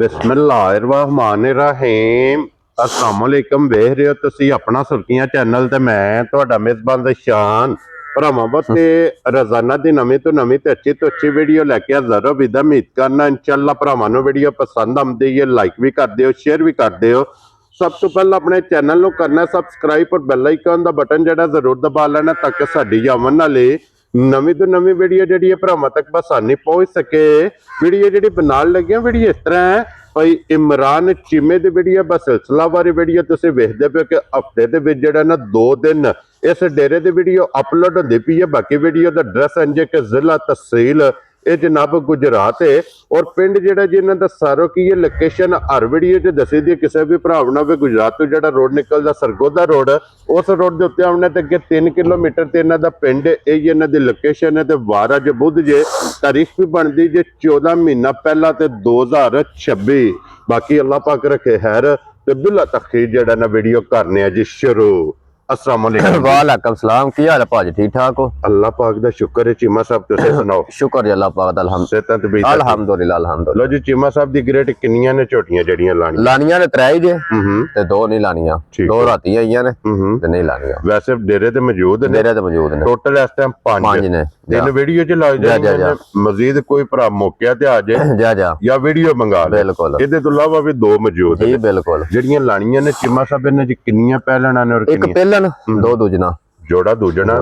ਬਿਸਮਿल्लाहिर्रहमानिर्रहीम अस्सलामुअलैकुम ਵੇਖ ਰਹੇ ਹੋ ਤੁਸੀਂ ਆਪਣਾ ਸੁਰਖੀਆਂ ਚੈਨਲ ਤੇ ਮੈਂ ਤੁਹਾਡਾ ਮੇਜ਼ਬਾਨ ਦਸ਼ਾਨ ਭਰਾਵਾਂ ਬਤੇ ਰੋਜ਼ਾਨਾ ਦੀ ਨਵੀਂ ਤੋਂ ਨਵੀਂ ਤੇ ਅੱਛੀ ਤੋਂ ਅੱਛੀ ਵੀਡੀਓ ਲੈ ਕੇ ਹਾਜ਼ਰ ਵਿਦ ਉਮੀਦ ਕਰਨਾ ਇਨਸ਼ਾਅੱਲਾ ਭਰਾਵਾਂ ਨੂੰ ਵੀਡੀਓ ਪਸੰਦ ਆਉਂਦੀ ਹੈ ਲਾਈਕ ਵੀ ਕਰ ਦਿਓ ਸ਼ੇਅਰ ਵੀ ਕਰ ਦਿਓ। ਸਭ ਤੋਂ ਪਹਿਲਾਂ ਆਪਣੇ ਚੈਨਲ ਨੂੰ ਕਰਨਾ ਸਬਸਕ੍ਰਾਈਬ और बेल आइकन ਦਾ ਬਟਨ ਜਿਹੜਾ ਜ਼ਰੂਰ ਦਬਾ ਲੈਣਾ ਤਾਂ ਕਿ ਸਾਡੀ ਆਉਣ ਵਾਲੀ ਨਵੀਂ ਤੋਂ ਨਵੀਂ ਵੀਡੀਓ ਜਿਹੜੀ ਹੈ ਭਰਾਵਾਂ ਤੱਕ ਆਸਾਨੀ ਪਹੁੰਚ ਸਕੇ। ਵੀਡੀਓ ਜਿਹੜੀ ਬਣਾਉਣ ਲੱਗਿਆ ਵੀਡੀਓ ਇਸ ਤਰ੍ਹਾਂ ਹੈ ਭਾਈ ਇਮਰਾਨ ਚੀਮੇ ਦੀ ਵੀਡੀਓ ਬਸ ਸਿਲਸਿਲਾਵਾਰੀ ਵੀਡੀਓ ਤੁਸੀਂ ਵੇਖਦੇ ਪਏ ਕਿ ਹਫਤੇ ਦੇ ਵਿੱਚ ਜਿਹੜਾ ਨਾ 2 ਦਿਨ ਇਸ ਡੇਰੇ ਦੀ ਵੀਡੀਓ ਅਪਲੋਡ ਹੁੰਦੀ ਪਈ ਹੈ। ਬਾਕੀ ਵੀਡੀਓ ਦਾ ਐਡਰੈਸ ਅੰਜੇ ਕਿ ਜ਼ਿਲ੍ਹਾ ਤਹਿਸੀਲ ਇਹ जनाब गुजरात है और पिंड ਜਿਹੜਾ ਜਿਨ੍ਹਾਂ ਦਾ ਸਾਰੋ ਕੀ ਇਹ ਲੋਕੇਸ਼ਨ ਹਰ ਵੀਡੀਓ 'ਚ ਦੱਸੀ ਦੀ ਕਿਸੇ ਵੀ ਭਰਾ ਨੂੰ ਵੀ ਗੁਜਰਾਤ ਤੋਂ ਜਿਹੜਾ ਰੋਡ ਨਿਕਲਦਾ ਸਰਗੋਦਾ ਰੋਡ ਉਸ ਰੋਡ ਦੇ ਉੱਤੇ ਆਉਣੇ ਤੇ ਅੱਗੇ 3 ਕਿਲੋਮੀਟਰ ਤੇ ਇਹਨਾਂ ਦਾ ਪਿੰਡ ਇਹ ਇਹਨਾਂ ਦੀ ਲੋਕੇਸ਼ਨ ਹੈ ਤੇ ਵਾਰ ਅੱਜ ਬੁੱਧ ਜੇ ਤਾਰੀਖ ਵੀ ਬਣਦੀ ਜੇ 14 ਮਹੀਨਾ ਪਹਿਲਾਂ ਤੇ 2026 ਬਾਕੀ ਅੱਲਾਹ ਪਾਕ ਰੱਖੇ ਖੈਰ ਤੇ ਬਿਲਾ ਤਖੀਰ ਜਿਹੜਾ ਨਾ ਵੀਡੀਓ ਕਰਨੇ ਆ ਜੀ ਸ਼ੁਰੂ। अस्सलाम वालेकुम वालेकुम सलाम की हाल है भाजी ठीक ठाक हो अल्लाह पाक दा शुक्र है चीमा साहब तुसे सुनाओ शुक्र है अल्लाह पाक दा अल्हम्दुलिल्लाह अल्हम्दुलिल्लाह लो जी चीमा साहब दी ग्रेट किन्नियां ने छोटियां जड़ियां लानियां ने 3 जे ते 2 नहीं लानियां 2 राती आईयां ने ते नहीं लानियां वैसे डेरे ते मौजूद ने टोटल इस टाइम 5 ने दिन वीडियो च लग जाए मजीद कोई भरा मौके ते आ जाए या वीडियो मंगा ले बिल्कुल इहदे तो इलावा भी 2 मौजूद जी बिल्कुल जड़ियां लानियां ने चीमा साहब इन्हां च किन्नियां पहलना ने और किन्नियां 2 दूजना जोड़ा दूजना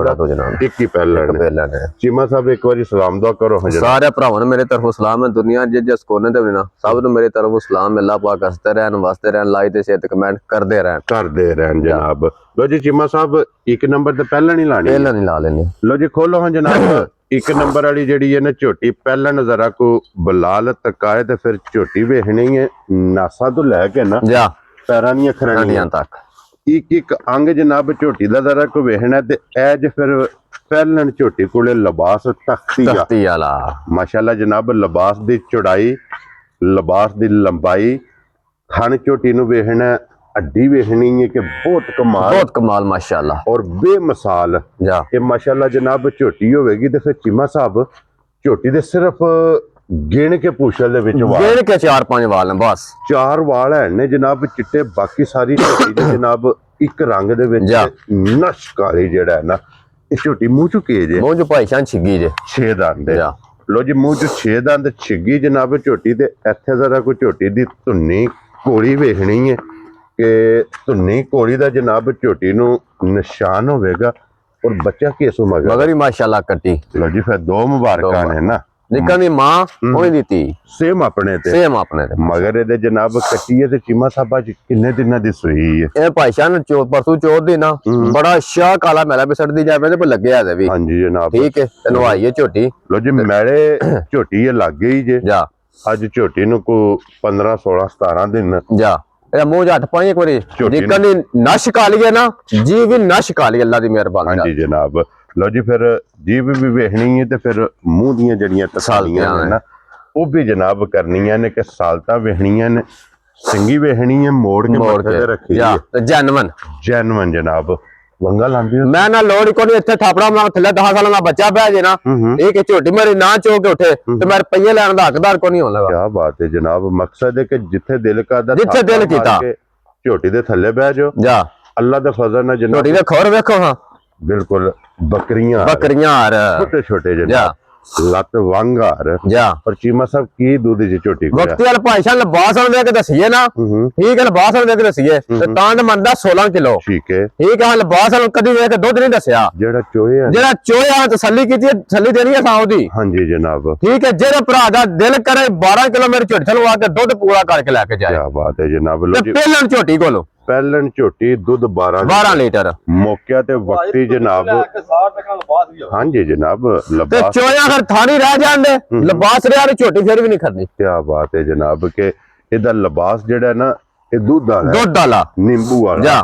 एक ही पहला चीमा साहब एक बार सलाम दुआ करो सारे भरावां नूं मेरे तरफों सलाम है दुनिया जिस कोने ते भी ना सब नूं मेरे तरफों सलाम अल्लाह पाक हंसते रहन वास्ते रहन लाइक ते शेयर ते कमेंट करते रहन जनाब। लो जी चीमा साहब एक नंबर ते पहला नहीं ला लेनी लो जी खोलो हां जनाब एक नंबर वाली जेड़ी है ना झोटी पहला नजरा को बलाल तकाए ते फिर झोटी वेखनी है नासा तो लैके ना पैरां दी खरानियां तक एक अंग जनाब झोटी का जरा को वेखना ते एज फिर पहलन झोटी कोले लिबास तख्ती वाला माशाल्लाह जनाब लिबास दी चौड़ाई लिबास दी लंबाई थन झोटी नु वेखना हड्डी वेखनी है कि बहुत कमाल माशाल्लाह और बेमिसाल ये माशाल्लाह जनाब झोटी होगी तो फिर चीमा साहब झोटी दे सिर्फ गिण के पूछल दे विच वाल गिण के 4-5 वाल हैं बस 4 वाल है ने जनाब चिट्टे बाकी सारी झोटी दे जनाब एक रंग दे विच नश काली जेड़ा है ना इस झोटी मुंह चो के जे मुंह चो भाई शान छिगी जे 6 दंद लो जी मुंह चो 6 दंद छिगी जनाब झोटी ते इत्थे जरा कोई झोटी दी धुन्नी कोड़ी वेखनी है कि धुन्नी कोड़ी दा जनाब झोटी नु निशान होवेगा और बच्चा केसो मगर ही माशाल्लाह कट्टी लो जी फिर 2 मुबारकां ने ना निक्का दी मां ओही दी सेम अपने ते मगर ए जनाब कट्टी है ते चीमा साहब आज किन्ने दिनां दी सूई है ए भाईशान परसों चौथ दी ना बड़ा शाह काला मैला बिसड़ दी जावे ते पर लगे आ भी हां जी जनाब ठीक है ते नवाई है झोटी लो जी मैले झोटी ये लग गई जे जा आज झोटी नु को 15 16 17 दिन जा ए मुंह जट पाई एक बारी निकल नश काली है ना जी भी नश काली अल्लाह दी मेहरबानी हां जी जनाब। लो जी फिर जीभ भी वेखनी है तो फिर मुंह दियां जड़ियां तसालियां है ना वो भी जनाब करनियां ने कि सालता वेखनियां ने सिंगी वेखनी है मोड़ के मथे ते रखी है जेनवन जनाब वंगा लांदी मैं ना लोड़ को नहीं इत्थे थापड़ा मैं थल्ले 10 साल दा बच्चा पै जे ना एक झोटी मेरी ना चो के उठे ते मैं रुपये लैण दा हकदार को नहीं होन लगा। क्या बात है जनाब मकसद है कि जिथे दिल करदा जिथे दिल कीता झोटी दे थल्ले बैठ जाओ जा अल्लाह दा फजल ना जनाब झोटी दे खोर वेखो हां बिल्कुल बकरियां छोटे छोटे लत वांगार और चीमा साहब की दूध दी झोटी वक्ती वाले भाईशान लिबास दे के दसिए ना ठीक है लिबास दे के दसिए ते तांड मंदा 16 किलो ठीक है लिबास कदी वे के दूध नहीं दसिया जेड़ा चोया तसल्ली कीती तसल्ली देनी है साहब दी हां जी जनाब ठीक है जेरे भरा दा दिल करे 12 किलो मेरी झोटी चलवा के दूध पूरा करके लेके जाए क्या बात है जनाब। लो जी पहलन झोटी कोलो पहलन झोटी दूध 12 लीटर मौके ते वक्ती जनाब हां जी जनाब लिबास चोया अगर थानी रह जांदे लिबास रे वाली झोटी फिर भी नहीं खरनी। क्या बात है जनाब के इदा लिबास जेड़ा ना ये दूध वाला नींबू वाला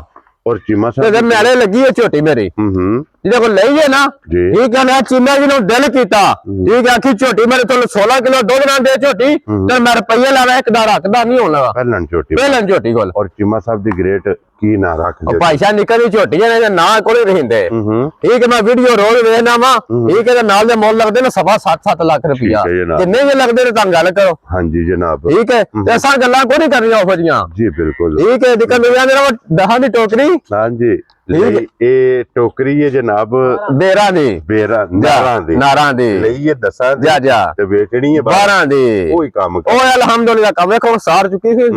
और चीमा साहब ते मेरे लगी है झोटी मेरी जिदे को लई है ना ठीक है ना चीमा जी नु दिल कीता ठीक है आखी झोटी मेरे तो 16 किलो दूध ना दे झोटी ते मैं रुपये लावा एक दारा हकदार नहीं होना पहलन झोटी कोल और चीमा साहब दी ग्रेट ਕੀ ਨਾ ਰੱਖਦੇ ਭਾਈ ਸਾਹਿਬ ਨਿਕਲ ਦੀ ਝੋਟੀ ਨੇ ਨਾ ਕੋਲੇ ਰਹਿੰਦੇ ਹੂੰ ਠੀਕ ਹੈ ਮੈਂ ਵੀਡੀਓ ਰੋਜ਼ ਵੇਖਣਾ ਵਾ ਠੀਕ ਹੈ ਨਾਲ ਦੇ ਮੁੱਲ ਲੱਗਦੇ ਨੇ 7.5 ਲੱਖ ਰੁਪਇਆ ਕਿੰਨੇ ਜੇ ਲੱਗਦੇ ਨੇ ਤਾਂ ਗੱਲ ਕਰੋ ਹਾਂਜੀ ਜਨਾਬ ਠੀਕ ਹੈ ਤੇ ਅਸਾਂ ਗੱਲਾਂ ਕੋਈ ਨਹੀਂ ਕਰਨੀਆਂ ਉਹ ਜੀਆਂ ਜੀ ਬਿਲਕੁਲ ਠੀਕ ਹੈ ਨਿਕਲ ਲਿਆ ਮੇਰਾ ਦਹਾਂ ਦੀ ਟੋਕਰੀ ਹਾਂਜੀ ਇਹ ਟੋਕਰੀ ਹੈ ਜਨਾਬ ਬੇਰਾਂ ਦੀ ਨਾਰਾਂ ਦੀ ਲਈਏ 10 ਜਾ ਜਾ ਤੇ ਵੇਚਣੀ ਹੈ 12 ਦੀ ਕੋਈ ਕੰਮ ਉਹ ਅਲਹਮਦੁਲਿਲਾ ਕੰਮ ਵੇਖੋ ਸਾਰ ਚੁੱਕੀ ਸੀ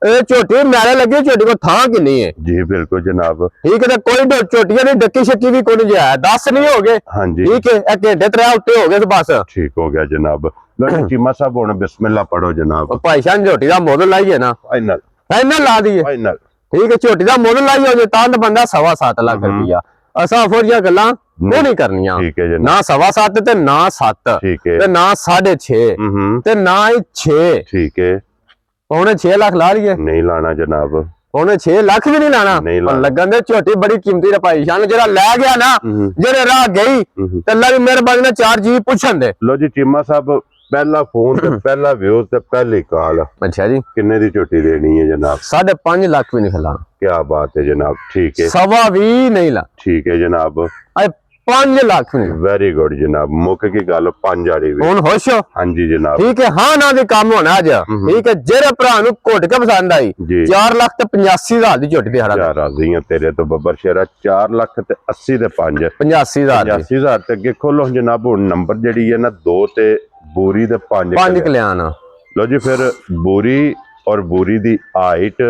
ਇਹ ਝੋਟੀ ਮੈਲੇ ਲੱਗੀ ਝੋਟੀ ਕੋ ਥਾਂ ਕਿੰਨੀ ਹੈ ਜੀ ਬਿਲਕੁਲ ਜਨਾਬ ਠੀਕ ਹੈ ਕੋਈ ਝੋਟੀਆਂ ਦੀ ਡੱਕੀ ਛੱਕੀ ਵੀ ਕੋਈ ਨਹੀਂ ਹੈ 10 ਨਹੀਂ ਹੋ ਗਏ ਹਾਂਜੀ ਠੀਕ ਹੈ ਇਹ ਘੰਟੇ 3 ਉੱਤੇ ਹੋ ਗਏ ਬਸ ਠੀਕ ਹੋ ਗਿਆ ਜਨਾਬ ਲੋ ਚੀਮਾ ਸਾਹਿਬ ਹੁਣ ਬਿਸਮਿਲ੍ਲਾ ਪੜੋ ਜਨਾਬ ਭਾਈ ਸਾਹਿਬ ਝੋਟੀ ਦਾ ਮੁੱਲ ਲਾਈਏ ਨਾ ਫਾਈਨਲ ਲਾ ਦਈਏ ਫਾਈਨਲ ਠੀਕ ਹੈ ਝੋਟੀ ਦਾ ਮੁੱਲ ਲਾਈ ਹੋ ਜੇ ਤਾਂ ਬੰਦਾ 7.5 ਲੱਖ ਰੁਪਇਆ ਅਸਾਂ ਫੋਰੀਆਂ ਗੱਲਾਂ ਉਹ ਨਹੀਂ ਕਰਨੀਆਂ ਠੀਕ ਹੈ ਜਨਾਬ ਨਾ 7.5 ਤੇ ਨਾ 7 ਠੀਕ ਹੈ ਤੇ ਨਾ 6.5 ਤੇ ਨਾ ਹੀ 6 ਠੀਕ ਹੈ ਪੌਣੇ 6 ਲੱਖ ਲਾ ਲਈਏ ਨਹੀਂ ਲਾਣਾ ਜਨਾਬ ਪੌਣੇ 6 ਲੱਖ ਵੀ ਨਹੀਂ ਲਾਣਾ ਪਰ ਲੱਗਣ ਦੇ ਝੋਟੀ ਬੜੀ ਕੀਮਤੀ ਦਾ ਭਾਈ ਸ਼ਾਨ ਜਿਹੜਾ ਲੈ ਗਿਆ ਨਾ ਜਿਹੜੇ ਰਾਹ ਗਈ ਤੇ ਅੱਲਾ ਦੀ ਮਿਹਰਬਾਨੀ ਨਾਲ 4 ਜੀ ਪੁੱਛਣ ਦੇ ਲੋ ਜੀ ਚੀਮਾ ਸਾਹਿਬ ਪਹਿਲਾ ਫੋਨ ਤੇ ਪਹਿਲਾ ਵਿਊਜ਼ ਤੇ ਪਹਿਲੀ ਕਾਲ ਅੱਛਾ ਜੀ ਕਿੰਨੇ ਦੀ ਝੋਟੀ ਦੇਣੀ ਹੈ ਜਨਾਬ 5.5 ਲੱਖ ਵੀ ਨਹੀਂ ਖਿਲਾਣਾ ਕੀ ਬਾਤ ਹੈ ਜਨਾਬ ਠੀਕ ਹੈ 20 ਨਹੀਂ ਲਾ ਠੀਕ ਹੈ ਜਨਾਬ 5 ਲੱਖ ਨਹੀਂ ਵੈਰੀ ਗੁੱਡ ਜਨਾਬ ਮੁੱਕ ਕੀ ਗੱਲ 5 ਵਾਲੀ ਵੀ ਹੁਣ ਹੋਸ਼ ਹੋ ਹਾਂਜੀ ਜਨਾਬ ਠੀਕ ਹੈ ਹਾਂ ਨਾ ਦੇ ਕੰਮ ਹੋਣਾ ਅੱਜ ਠੀਕ ਹੈ ਜਿਹੜੇ ਭਰਾ ਨੂੰ ਘੁੱਟ ਕੇ ਪਸੰਦ ਆਈ 4 ਲੱਖ ਤੇ 85,000 ਦੀ ਝੋਟੀ ਦੇ ਹੜਾ ਯਾਰ ਰਾਜ਼ੀਆਂ ਤੇਰੇ ਤੋਂ ਬੱਬਰ ਸ਼ੇਰਾ 4 ਲੱਖ ਤੇ 80 ਦੇ 5 85,000 ਤੇ ਅੱਗੇ ਖੋਲੋ ਜਨਾਬ ਹੁਣ ਨੰਬਰ ਜਿਹੜੀ ਹੈ ਨਾ 2 ਤੇ ਬੋਰੀ ਦੇ 5 ਕਲਿਆਣ ਲੋ ਜੀ ਫਿਰ ਬੋਰੀ ਔਰ ਬੋਰੀ ਦੀ ਹਾਈਟ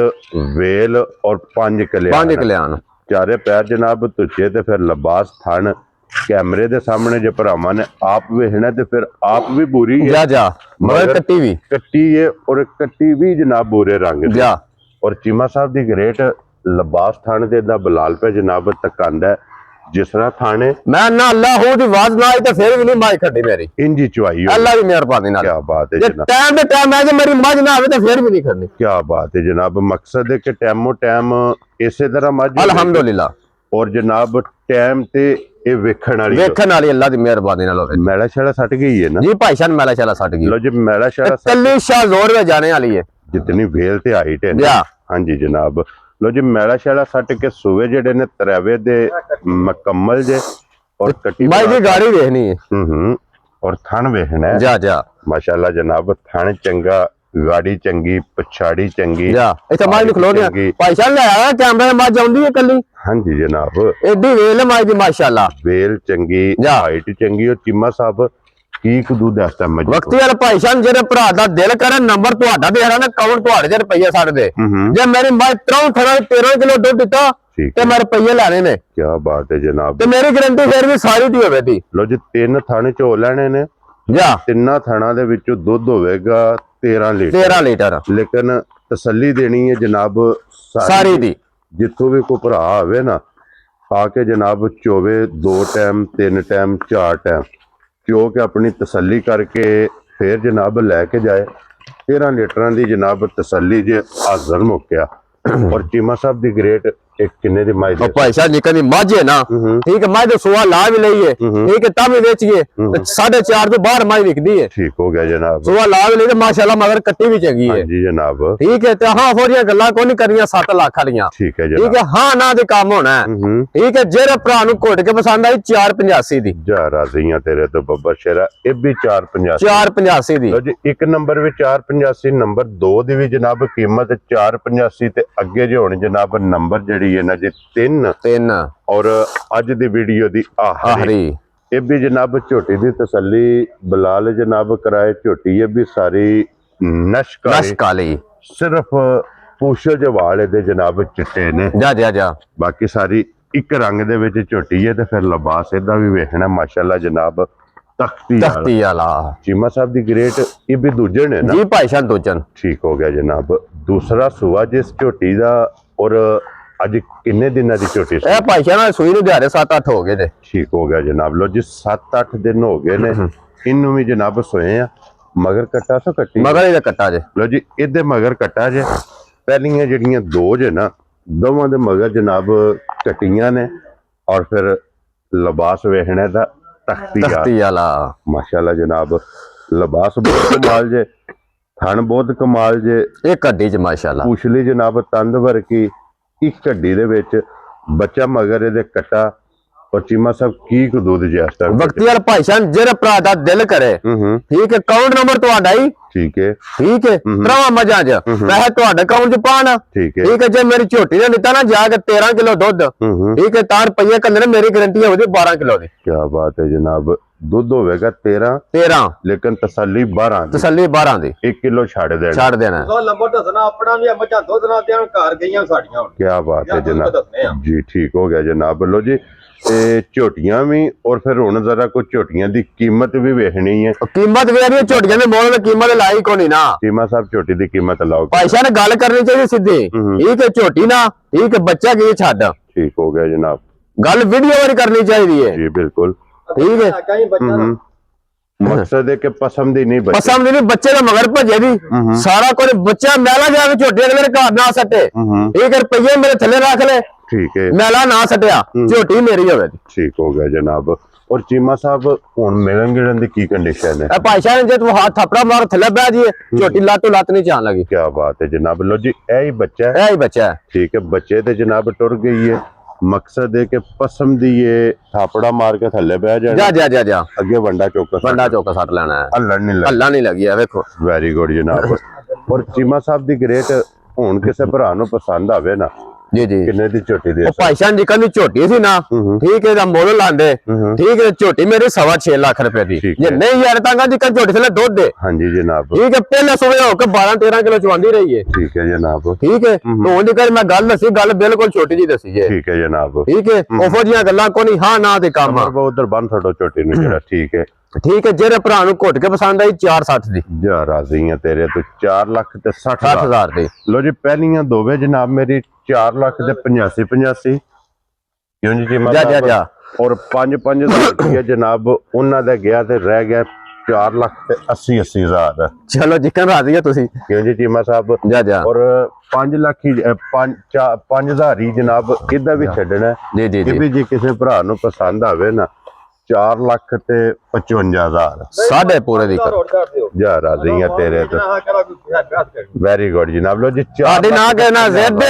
ਵੇਲ ਔਰ 5 ਕਲਿਆਣ ਚਾਰੇ ਪੈਰ ਜਨਾਬ ਤੁੱਚੇ ਤੇ ਫਿਰ ਲਿਬਾਸ ਥਣ ਕੈਮਰੇ ਦੇ ਸਾਹਮਣੇ ਜੇ ਭਰਾਵਾਂ ਨੇ ਆਪ ਵੇਖਣਾ ਤੇ ਫਿਰ ਆਪ ਵੀ ਬੁਰੀ ਹੈ ਜਾ ਮਗਰ ਕੱਟੀ ਹੈ ਔਰ ਕੱਟੀ ਵੀ ਜਨਾਬ ਬੂਰੇ ਰੰਗ ਦੀ ਜਾ ਔਰ ਚੀਮਾ ਸਾਹਿਬ ਦੀ ਗ੍ਰੇਟ ਲਿਬਾਸ ਥਣ ਦੇ ਦਾ ਬਲਾਲ ਪੇ ਜਨਾਬ ਤਕਾਂਦਾ ਜਿਸ ਤਰ੍ਹਾਂ ਥਾਣੇ ਮੈਂ ਨਾ ਅੱਲਾਹ ਹੋ ਦੀ ਆਵਾਜ਼ ਨਾ ਆਈ ਤੇ ਫਿਰ ਵੀ ਨਹੀਂ ਮਾਈ ਖੱਡੀ ਮੇਰੀ ਇੰਜੀ ਚੁਆਈ ਅੱਲਾਹ ਦੀ ਮਿਹਰਬਾਨੀ ਨਾਲ ਕੀ ਬਾਤ ਹੈ ਜਨਾਬ ਟਾਈਮ ਦੇ ਟਾਈਮ ਹੈ ਜੇ ਮੇਰੀ ਮੱਝ ਨਾ ਆਵੇ ਤੇ ਫਿਰ ਵੀ ਨਹੀਂ ਖੜਨੀ ਕੀ ਬਾਤ ਹੈ ਜਨਾਬ ਮਕਸਦ ਹੈ ਕਿ ਟਾਈਮੋ ਟਾਈਮ ਇਸੇ ਤਰ੍ਹਾਂ ਮੱਝ ਅਲਹਮਦੁਲਿਲਾ ਔਰ ਜਨਾਬ ਟਾਈਮ ਤੇ ਇਹ ਵੇਖਣ ਵਾਲੀ ਅੱਲਾਹ ਦੀ ਮਿਹਰਬਾਨੀ ਨਾਲ ਹੋਵੇ ਮੈਲਾ ਛਾਲਾ ਸੱਟ ਗਈ ਹੈ ਨਾ ਜੀ ਭਾਈ ਸਾਹਿਬ ਮੈਲਾ ਛਾਲਾ ਸੱਟ ਗਈ ਲੋ ਜੀ ਮੈਲਾ ਛਾਲਾ ਕੱਲੀ ਸ਼ਾਹ ਜ਼ੋਰ ਵਿੱਚ ਜਾਣੇ ਵਾਲੀ ਹੈ ਜਿਤਨੀ ਵੇਲ ਤੇ ਹਾਈਟ ਹੈ ਹਾਂਜੀ ਜਨਾਬ ਲੋ ਜੀ ਮੈਲਾ ਛਾਲਾ ਸੱਟ ਕੇ ਸੂਵੇ ਜਿਹੜੇ ਨੇ ਤਰੇਵੇ ਦੇ ਮੁਕੰਮਲ ਜੇ ਔਰ ਕੱਟੀ ਭਾਈ ਦੀ ਗਾੜੀ ਵੇਖਣੀ ਹੈ ਔਰ ਥਣ ਵੇਖਣਾ ਜਾ ਮਾਸ਼ਾਅੱਲਾ ਜਨਾਬ ਥਣ ਚੰਗਾ ਗਾੜੀ ਚੰਗੀ ਪਛਾੜੀ ਚੰਗੀ ਜਾ ਇੱਥੇ ਮਾਈ ਨੂੰ ਖਲੋ ਗਿਆ ਭਾਈ ਸਾਹਿਬ ਲੈ ਆਇਆ ਕੈਮਰੇ ਮੱਝ ਆਉਂਦੀ ਹੈ ਕੱਲੀ ਹਾਂਜੀ ਜਨਾਬ ਐਡੀ ਵੇਲ ਮਾਈ ਦੀ ਮਾਸ਼ਾਅੱਲਾ ਵੇਲ ਚੰਗੀ ਹਾਈਟ ਚੰਗੀ ਔਰ ਚੀਮਾ ਸਾਹਿਬ ਕੀ ਕੁ ਦੁੱਧ ਆਸਤਾ ਮੱਝ ਵਕਤੀ ਵਾਲੇ ਭਾਈ ਸਾਹਿਬ ਜਿਹੜੇ ਭਰਾ ਦਾ ਦਿਲ ਕਰੇ ਨੰਬਰ ਤੁਹਾਡਾ ਦੇ ਰਹਾ ਨਾ ਕੌਣ ਤੁਹਾਡੇ ਦੇ ਰੁਪਈਏ ਸਾਡੇ ਦੇ ਜੇ ਮੇਰੀ ਮੱਝ 13 ਕਿਲੋ ਦੁੱਧ ਦਿੱਤਾ ਤੇ ਮੈਂ ਰੁਪਈਏ ਲੈਣੇ ਨੇ ਕੀ ਬਾਤ ਹੈ ਜਨਾਬ ਤੇ ਮੇਰੀ ਗਰੰਟੀ ਫਿਰ ਵੀ ਸਾਰੀ ਦੀ ਹੋਵੇ ਦੀ ਲੋ ਜੀ 3 ਥਾਣੇ ਝੋ ਲੈਣੇ ਨੇ ਜਾ ਤਿੰਨਾਂ ਥਾਣਾ ਦੇ ਵਿੱਚੋਂ ਦੁੱਧ ਹੋਵੇਗਾ 13 ਲੀਟਰ ਲੇਕਿਨ ਤਸੱਲੀ ਦੇਣੀ ਹੈ ਜਨਾਬ ਸਾਰੀ ਦੀ ਜਿੱਥੋਂ ਵੀ ਕੋਈ ਭਰਾ ਆਵੇ ਨਾ ਆ ਕੇ ਜਨਾਬ ਚੋਵੇ 2 ਟਾਈਮ 3 ਟਾਈਮ 4 ਟਾਈਮ ਚੋ ਕੇ ਆਪਣੀ ਤਸੱਲੀ ਕਰਕੇ ਫਿਰ ਜਨਾਬ ਲੈ ਕੇ ਜਾਏ 13 ਲੀਟਰਾਂ ਦੀ ਜਨਾਬ ਤਸੱਲੀ ਜੇ ਹਾਜ਼ਰ ਮੁੱਕਿਆ ਔਰ ਚੀਮਾ ਸਾਹਿਬ ਦੀ ਗ੍ਰੇਟ ਇੱਕ ਕਿੰਨੇ ਦੀ ਮਾਈ ਭਾਈ ਸਾਹਿਬ ਨਿਕਲ ਦੀ ਮੱਝ ਹੈ ਨਾ ਠੀਕ ਹੈ ਮੱਝ ਦਾ ਸੂਆ ਲਾ ਵੀ ਲਈਏ ਠੀਕ ਹੈ ਤਾਂ ਵੀ ਵੇਚੀਏ 4.5 ਤੋਂ ਬਾਹਰ ਮੱਝ ਵਿਕਦੀ ਹੈ ਠੀਕ ਹੋ ਗਿਆ ਜਨਾਬ ਸੂਆ ਲਾ ਵੀ ਲਈ ਤੇ ਮਾਸ਼ਾਅੱਲਾ ਮਗਰ ਕੱਟੀ ਵੀ ਚੰਗੀ ਹੈ ਜੀ ਜਨਾਬ ਠੀਕ ਹੈ ਤੇ ਹਾਂ ਹੋਰੀਆਂ ਗੱਲਾਂ ਕੋਈ ਨਹੀਂ ਕਰਨੀਆਂ 7 ਲੱਖ ਵਾਲੀਆਂ ਠੀਕ ਹੈ ਜਨਾਬ ਠੀਕ ਹੈ ਹਾਂ ਨਾ ਦੇ ਕੰਮ ਹੋਣਾ ਠੀਕ ਹੈ ਜਿਹੜੇ ਭਰਾ ਨੂੰ ਘੁੱਟ ਕੇ ਪਸੰਦ ਆਈ 485 ਦੀ ਜਾ ਰਾਜ਼ੀਆਂ ਤੇਰੇ ਤੋਂ ਬੱਬਰ ਸ਼ੇਰਾ ਇਹ ਵੀ 485 ਦੀ ਜੀ ਇੱਕ ਨੰਬਰ ਵਿੱਚ 485 ਨੰਬਰ 2 ਦੀ ਵੀ ਜਨਾਬ ਕੀਮਤ 485 ਤੇ ਅੱਗੇ ਜੇ ਹੁਣ ਜਨਾਬ ਨੰਬਰ ਜਿਹੜੀ ਹੈ ਨਾ ਜੀ 3 ਔਰ ਅੱਜ ਦੀ ਵੀਡੀਓ ਦੀ ਆਖਰੀ ਇਹ ਵੀ ਜਨਾਬ ਝੋਟੀ ਦੀ ਤਸੱਲੀ ਬਲਾਲ ਜਨਾਬ ਕਰਾਏ ਝੋਟੀ ਇਹ ਵੀ ਸਾਰੀ ਨਸ਼ ਕਾਲੀ ਸਿਰਫ ਪੂਛਲ ਜਵਾਲੇ ਦੇ ਜਨਾਬ ਚਿੱਟੇ ਨੇ ਜਾ ਬਾਕੀ ਸਾਰੀ ਇੱਕ ਰੰਗ ਦੇ ਵਿੱਚ ਝੋਟੀ ਹੈ ਤੇ ਫਿਰ ਲਿਬਾਸ ਇਹਦਾ ਵੀ ਵੇਖਣਾ ਮਾਸ਼ਾਅੱਲਾ ਜਨਾਬ ਤਖਤੀ ਵਾਲਾ ਚੀਮਾ ਸਾਹਿਬ ਦੀ ਗ੍ਰੇਟ ਇਹ ਵੀ ਦੂਜੇ ਨੇ ਨਾ ਜੀ ਭਾਈ ਸਾਹਿਬ ਦੂਜਨ ਠੀਕ ਹੋ ਗਿਆ ਜਨਾਬ ਦੂਸਰਾ ਸੂਆ ਜਿਸ ਝੋਟੀ ਦਾ ਔਰ ਅੱਜ ਕਿੰਨੇ ਦਿਨਾਂ ਦੀ ਝੋਟੀ ਇਹ ਭਾਈ ਸਾਹਿਬ ਸੂਈ ਨੂੰ ਦਿਹਾੜੇ 7-8 ਹੋ ਗਏ ਨੇ ਠੀਕ ਹੋ ਗਿਆ ਜਨਾਬ ਲੋ ਜੀ 7-8 ਦਿਨ ਹੋ ਗਏ ਨੇ ਇਹਨੂੰ ਵੀ ਜਨਾਬ ਸੋਏ ਆ ਮਗਰ ਕੱਟਾ ਸੋ ਕੱਟੀ ਮਗਰ ਇਹਦਾ ਕੱਟਾ ਜੇ ਲੋ ਜੀ ਇਹਦੇ ਮਗਰ ਕੱਟਾ ਜੇ ਪਹਿਲੀਆਂ ਜਿਹੜੀਆਂ ਦੋ ਜੇ ਨਾ ਦੋਵਾਂ ਦੇ ਮਗਰ ਜਨਾਬ ਕੱਟੀਆਂ ਨੇ ਔਰ ਫਿਰ ਲਿਬਾਸ ਵੇਖਣੇ ਦਾ ਤਖਤੀ ਵਾਲਾ ਮਾਸ਼ਾਅੱਲਾ ਜਨਾਬ ਲਿਬਾਸ ਬਹੁਤ ਕਮਾਲ ਜੇ ਥਣ ਬਹੁਤ ਕਮਾਲ ਜੇ ਇਹ ਕੱਢੀ ਚ ਮਾਸ਼ਾਅੱਲਾ ਪੁਛਲੀ ਜਨਾਬ ਤੰਦ ਵਰਕੀ ਇੱਕ ਹੱਡੀ ਦੇ ਵਿੱਚ ਬੱਚਾ ਮਗਰ ਇਹਦੇ ਕਟਾ ਔਰ ਚੀਮਾ ਸਾਹਿਬ ਕੀ ਕੁ ਦੁੱਧ ਜਿਆਸਤਾ ਬਖਤੀਆਰ ਭਾਈ ਸਾਹਿਬ ਜਿਹੜੇ ਭਰਾ ਦਾ ਦਿਲ ਕਰੇ ਠੀਕ ਹੈ ਅਕਾਊਂਟ ਨੰਬਰ ਤੁਹਾਡਾ ਹੀ ਠੀਕ ਹੈ ਭਰਾਵਾਂ ਮੱਝਾਂ 'ਚ ਪੈਸੇ ਤੁਹਾਡੇ ਅਕਾਊਂਟ 'ਚ ਪਾਣ ਠੀਕ ਹੈ ਜੇ ਮੇਰੀ ਝੋਟੀ ਨੇ ਦਿੱਤਾ ਨਾ ਜਾ ਕੇ 13 ਕਿਲੋ ਦੁੱਧ ਠੀਕ ਹੈ ਤਾਂ ਰੁਪਈਏ ਕੱਲੇ ਮੇਰੀ ਗਾਰੰਟੀ ਹੋਵੇ 12 ਕਿਲੋ ਦੀ ਕੀ ਬਾਤ ਹੈ ਜਨਾਬ ਦੁੱਧ ਹੋਵੇਗਾ 13 ਲੇਕਿਨ ਤਸੱਲੀ 12 ਦੀ 1 ਕਿਲੋ ਛੱਡ ਦੇਣਾ ਸੋ ਲੰਬਰ ਦੱਸਣਾ ਆਪਣਾ ਵੀ ਮੱਝਾਂ ਦੁੱਧ ਨਾਲ ਤੇ ਘਰ ਗਈਆਂ ਸਾਡੀਆਂ ਕੀ ਬਾਤ ਹੈ ਜਨਾਬ ਜੀ ਠੀਕ ਹੋ ਗਿਆ ਜਨਾਬ ਲੋ ਜੀ ਤੇ ਝੋਟੀਆਂ ਵੀ ਔਰ ਫਿਰ ਹੁਣ ਜ਼ਰਾ ਕੁਝ ਝੋਟੀਆਂ ਦੀ ਕੀਮਤ ਵੀ ਵੇਖਣੀ ਹੈ ਕੀਮਤ ਵੇਖਣੀ ਝੋਟੀਆਂ ਦੇ ਮੁੱਲ ਦੀ ਕੀਮਤ ਲਾਈ ਕੋਈ ਨਾ ਚੀਮਾ ਸਾਹਿਬ ਝੋਟੀ ਦੀ ਕੀਮਤ ਲਾਓ ਭਾਈਸ਼ਾ ਨੇ ਗੱਲ ਕਰਨੀ ਚਾਹੀਦੀ ਸਿੱਧੀ ਠੀਕ ਹੈ ਝੋਟੀ ਨਾ ਠੀਕ ਹੈ ਬੱਚਾ ਕੀ ਛੱਡ ਠੀਕ ਹੋ ਗਿਆ ਜਨਾਬ ਗੱਲ ਵੀਡੀਓ ਵਾਲੀ ਕਰਨੀ ਚਾਹੀਦੀ ਹੈ ਜੀ ਬਿਲਕੁਲ ਠੀਕ ਹੈ ਮਕਸਦ ਹੈ ਕਿ ਪਸੰਦ ਹੀ ਨਹੀਂ ਬੱਚੇ ਦਾ ਮਗਰ ਭਜੇ ਦੀ ਸਾਰਾ ਕੁਝ ਬੱਚਾ ਮੈਲਾ ਜਾ ਕੇ ਝੋਟੀ ਅਗਲੇ ਦੇ ਘਰ ਨਾ ਸੱਟੇ ਠੀਕ ਹੈ ਰੁਪਈਏ ਮੇਰੇ ਥੱਲੇ ਰੱਖ ਲੈ ਠੀਕ ਹੈ ਮੈਲਾ ਨਾ ਸੱਟਿਆ ਝੋਟੀ ਮੇਰੀ ਹੋਵੇ ਠੀਕ ਹੋ ਗਿਆ ਜਨਾਬ ਔਰ ਚੀਮਾ ਸਾਹਿਬ ਹੁਣ ਮਿਲਣ ਗਿਲਣ ਦੀ ਕੀ ਕੰਡੀਸ਼ਨ ਹੈ ਇਹ ਭਾਈ ਸਾਹਿਬ ਜੇ ਤੂੰ ਹੱਥ ਥਾਪੜਾ ਮਾਰ ਥੱਲੇ ਬਹਿ ਜੀਏ ਝੋਟੀ ਲੱਤ ਨਹੀਂ ਚਾਣ ਲੱਗੀ ਕੀ ਬਾਤ ਹੈ ਜਨਾਬ ਲੋ ਜੀ ਇਹ ਹੀ ਬੱਚਾ ਹੈ ਠੀਕ ਹੈ ਬੱਚੇ ਤੇ ਜਨਾਬ ਟੁਰ ਗਈ ਹੈ ਮਕਸਦ ਹੈ ਕਿ ਪਸਮ ਦੀ ਇਹ ਥਾਪੜਾ ਮਾਰ ਕੇ ਥੱਲੇ ਬਹਿ ਜਾਣਾ ਜਾ ਅੱਗੇ ਵੰਡਾ ਚੌਕਾ ਸੱਟ ਲੈਣਾ ਹੈ ਹੱਲਣ ਨਹੀਂ ਲੱਗੀ ਵੇਖੋ ਵੈਰੀ ਗੁੱਡ ਜਨਾਬ ਔਰ ਚੀਮਾ ਸਾਹਿਬ ਦੀ ਗ੍ਰੇਟ ਹੁਣ ਕਿਸੇ ਭਰਾ ਨੂੰ ਪਸੰਦ ਆਵੇ ਨਾ ਜੀ ਕਿੰਨੇ ਦੀ ਝੋਟੀ ਦੇ ਭਾਈ ਸਾਹਿਬ ਜੀ ਕਹਿੰਦੀ ਝੋਟੀ ਸੀ ਨਾ ਠੀਕ ਹੈ ਦਾ ਮੁੱਲ ਲਾਂਦੇ ਠੀਕ ਹੈ ਝੋਟੀ ਮੇਰੇ 6.5 ਲੱਖ ਰੁਪਏ ਦੀ ਜੇ ਨਹੀਂ ਯਾਰ ਤਾਂ ਕਹਿੰਦੀ ਕਿ ਝੋਟੀ ਥੱਲੇ ਦੁੱਧ ਦੇ ਹਾਂਜੀ ਜਨਾਬ ਠੀਕ ਹੈ ਪਹਿਲੇ ਸੁਵੇ ਹੋ ਕੇ 12-13 ਕਿਲੋ ਚਵਾਂਦੀ ਰਹੀ ਹੈ ਠੀਕ ਹੈ ਜਨਾਬ ਠੀਕ ਹੈ ਹੁਣ ਦੀ ਕਰ ਮੈਂ ਗੱਲ ਦੱਸੀ ਗੱਲ ਬਿਲਕੁਲ ਛੋਟੀ ਜੀ ਦੱਸੀ ਜੇ ਠੀਕ ਹੈ ਜਨਾਬ ਠੀਕ ਹੈ ਉਹੋ ਜੀਆਂ ਗੱਲਾਂ ਕੋਈ ਨਹੀਂ ਹਾਂ ਨਾ ਤੇ ਕੰਮ ਉਧਰ ਬੰਨ ਛੱਡੋ ਝੋਟੀ ਨੂੰ ਜਿਹੜਾ ਠੀਕ ਹੈ ਜਿਹੜੇ ਭਰਾ ਨੂੰ ਘੁੱਟ ਕੇ ਪਸੰਦ ਆਈ 460 ਦੀ ਜਾ ਰਾਜ਼ੀ ਆ ਤੇਰੇ ਤੋਂ 4 ਲੱਖ ਤੇ 60,000 ਦੀ ਲੋ ਜੀ ਪਹਿਲੀਆਂ ਦੋਵੇਂ ਜਨਾਬ ਮੇਰੀ 4 ਲੱਖ ਤੇ 85 ਕਿਉਂ ਜੀ ਜਾ ਔਰ 5,000 ਰੁਪਏ ਜਨਾਬ ਉਹਨਾਂ ਦਾ ਗਿਆ ਤੇ ਰਹਿ ਗਿਆ 4 ਲੱਖ ਤੇ 80,000 ਚਲੋ ਜਿੱਕਨ ਰਾਜ਼ੀ ਆ ਤੁਸੀਂ ਕਿਉਂ ਜੀ ਚੀਮਾ ਸਾਹਿਬ ਜਾ ਔਰ 5 ਲੱਖ ਹੀ 5,000 ਹੀ ਜਨਾਬ ਇਹਦਾ ਵੀ ਛੱਡਣਾ ਜੀ ਵੀ ਜੇ ਕਿਸੇ ਭਰਾ ਨੂੰ ਪਸੰਦ ਆਵੇ ਨਾ 4 ਲੱਖ ਤੇ 55,000 ਸਾਢੇ ਪੂਰੇ ਦੀ ਜਾ ਰਾਜ਼ੀ ਆ ਤੇਰੇ ਤੋਂ ਵੈਰੀ ਗੁੱਡ ਜਨਾਬ ਲੋ ਜੀ ਤੁਹਾਡੇ ਨਾ ਕਹਿਣਾ ਜ਼ਿੱਦ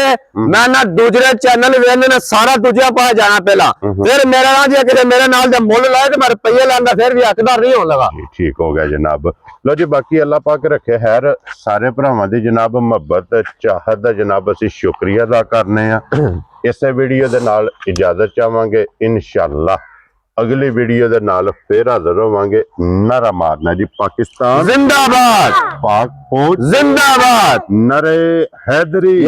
ਮੈਂ ਨਾ ਦੂਜਰੇ ਚੈਨਲ ਵੇਖਣੇ ਨੇ ਸਾਰਾ ਦੂਜਾ ਪਾ ਜਾਣਾ ਪਹਿਲਾਂ ਫਿਰ ਮੇਰਾ ਨਾ ਜੇ ਕਿਤੇ ਮੇਰੇ ਨਾਲ ਦੇ ਮੁੱਲ ਲਾਏ ਤੇ ਮੈਂ ਰੁਪਈਏ ਲਾਂਦਾ ਫਿਰ ਵੀ ਹੱਕਦਾਰ ਨਹੀਂ ਹੋਣ ਲਗਾ ਠੀਕ ਹੋ ਗਿਆ ਜਨਾਬ ਲੋ ਜੀ ਬਾਕੀ ਅੱਲਾਹ ਪਾਕ ਰੱਖੇ ਖੈਰ ਸਾਰੇ ਭਰਾਵਾਂ ਦੀ ਜਨਾਬ ਮੁਹੱਬਤ ਚਾਹਤ ਦਾ ਜਨਾਬ ਅਸੀਂ ਸ਼ੁਕਰੀਆ ਅਦਾ ਕਰਨੇ ਆ ਇਸੇ ਵੀਡੀਓ ਦੇ ਨਾਲ ਇਜਾਜ਼ਤ ਚਾਹਾਂਗੇ ਇਨਸ਼ਾਅੱਲਾ ਅਗਲੀ ਵੀਡੀਓ ਦੇ ਨਾਲ ਫੇਰ ਹਾਜ਼ਰ ਹੋਵਾਂਗੇ ਨਾਰਾ ਮਾਰਨਾ ਜੀ ਪਾਕਿਸਤਾਨ ਜ਼ਿੰਦਾਬਾਦ ਪਾਕ ਫੌਜ ਜ਼ਿੰਦਾਬਾਦ ਨਰੇ ਹੈਦਰੀ